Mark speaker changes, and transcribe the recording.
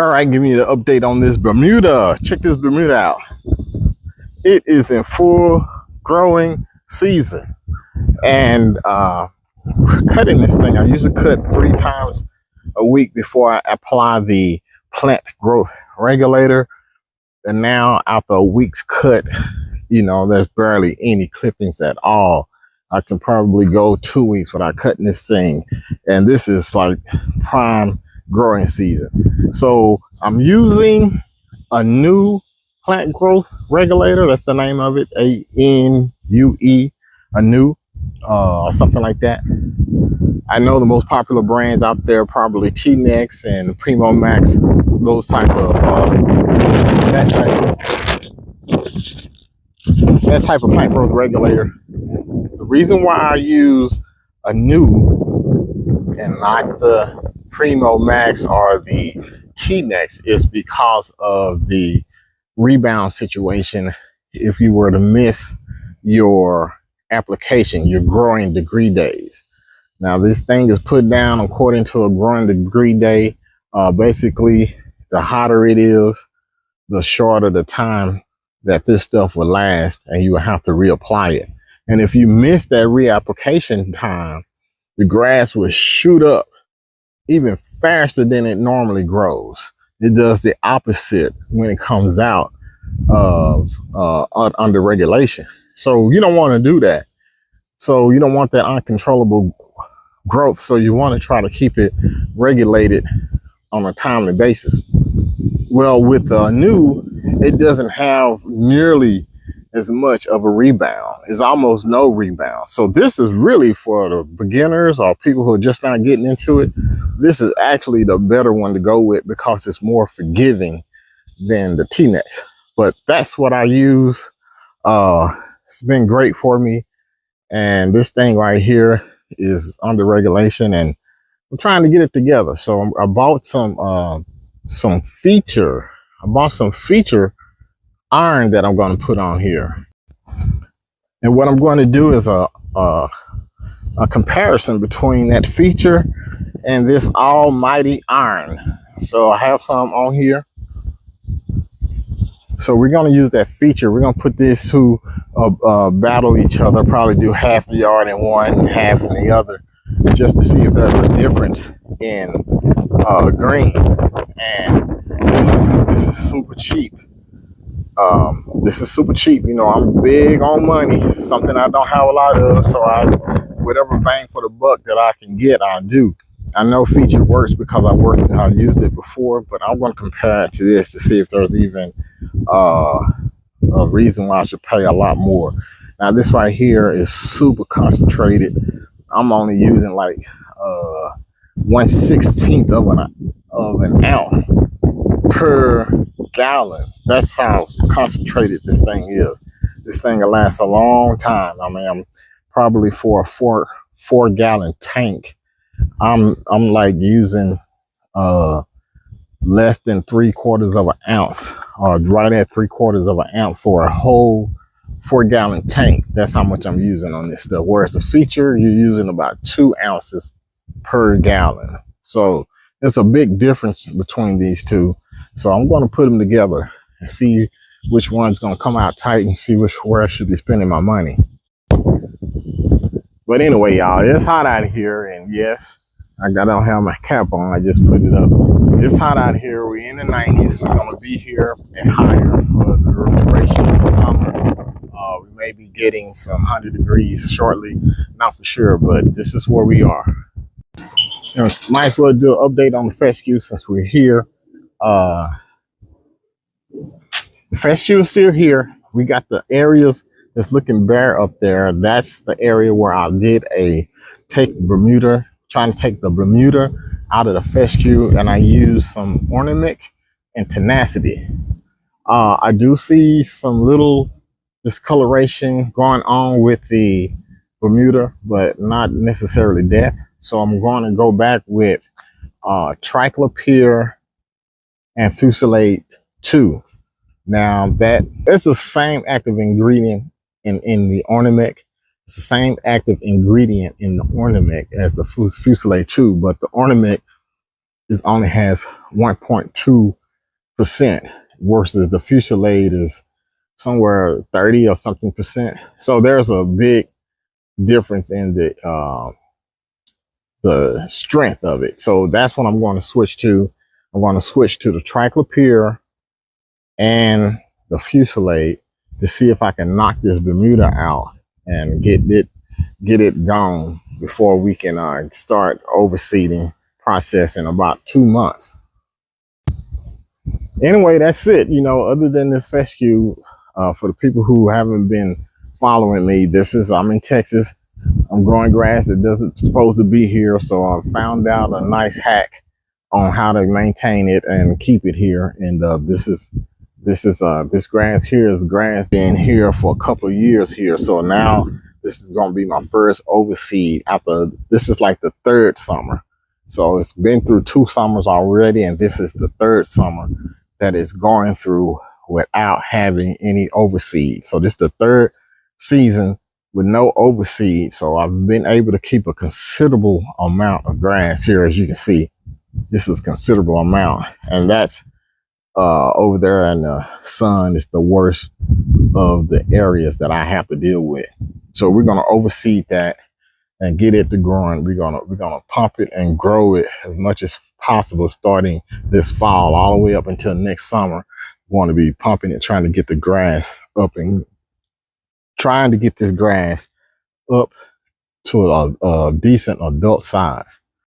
Speaker 1: All right, give me the update on this Bermuda. Check this Bermuda out. It is in full growing season. And cutting this thing, I usually cut 3 times a week before I apply the plant growth regulator. And now after a week's cut, there's barely any clippings at all. I can probably go 2 weeks without cutting this thing. And this is like prime growing season. So I'm using a new plant growth regulator. That's the name of it, ANUE, a new, something like that. I know the most popular brands out there, probably T-Nex and Primo Max, those type of, that type of plant growth regulator. The reason why I use a new and not the Primo Max or the T-Nex is because of the rebound situation. If you were to miss your application, your growing degree days. Now this thing is put down according to a growing degree day. Basically, the hotter it is, the shorter the time that this stuff will last, and you will have to reapply it. And if you miss that reapplication time, the grass will shoot up even faster than it normally grows. It does the opposite when it comes out of under regulation. So you don't want to do that. So you don't want that uncontrollable growth. So you want to try to keep it regulated on a timely basis. Well, with the new, it doesn't have nearly as much of a rebound. It's almost no rebound. So this is really for the beginners or people who are just not getting into it. This is actually the better one to go with because it's more forgiving than the T-Nex. But that's what I use. It's been great for me. And this thing right here is under regulation, and I'm trying to get it together. So I bought some feature iron that I'm going to put on here. And what I'm going to do is a comparison between that feature and this almighty iron. So I have some on here. So we're going to use that feature. We're going to put these two battle each other, probably do half the yard in one, half in the other, just to see if there's a difference in green. And this is super cheap. This is super cheap. I'm big on money, something I don't have a lot of. So whatever bang for the buck that I can get, I'll do. I know feature works because I used it before, but I'm going to compare it to this to see if there's even a reason why I should pay a lot more. Now this right here is super concentrated. I'm only using like 1/16 of an ounce per gallon. That's how concentrated this thing is. This thing will last a long time. I mean, I'm probably for a four gallon tank, I'm like using less than 3/4 of an ounce, or right at 3/4 of an ounce for a whole 4-gallon tank. That's how much I'm using on this stuff. Whereas the feature, you're using about 2 ounces per gallon. So there's a big difference between these two. So I'm going to put them together and see which one's going to come out tight and see where I should be spending my money. But anyway, y'all, it's hot out here, and yes, I don't have my cap on. I just put it up. It's hot out here. We're in the 90s. We're going to be here and higher for the duration of the summer. We may be getting some 100 degrees shortly, not for sure, but this is where we are. Might as well do an update on the fescue since we're here. The fescue is still here. We got the areas that's looking bare up there. That's the area where I did trying to take the Bermuda out of the fescue, and I used some ornament and tenacity. I do see some little discoloration going on with the Bermuda, but not necessarily death. So I'm going to go back with triclopyr and fusilade 2. Now it's the same active ingredient in the ornament. It's the same active ingredient in the ornament as the fusilade 2, but the ornament is only has 1.2% versus the fusilade is somewhere 30 or something percent. So there's a big difference in the strength of it. So that's what I'm going to switch to. I'm going to switch to the triclopyr and the fusillade to see if I can knock this Bermuda out and get it gone before we can start overseeding process in about 2 months. Anyway, that's it. You know, other than this fescue, for the people who haven't been following me, I'm in Texas. I'm growing grass that doesn't supposed to be here, so I found out a nice hack on how to maintain it and keep it here. And this grass here is grass been here for a couple of years here. So now this is going to be my first overseed after this is like the third summer. So it's been through 2 summers already, and this is the third summer that is going through without having any overseed. So this is the third season with no overseed. So I've been able to keep a considerable amount of grass here. As you can see, this is a considerable amount, and that's over there in the sun is the worst of the areas that I have to deal with. So we're going to overseed that and get it to growing. We're gonna pump it and grow it as much as possible starting this fall all the way up until next summer. We want to be pumping it, trying to get the grass up and trying to get this grass up to a decent adult size.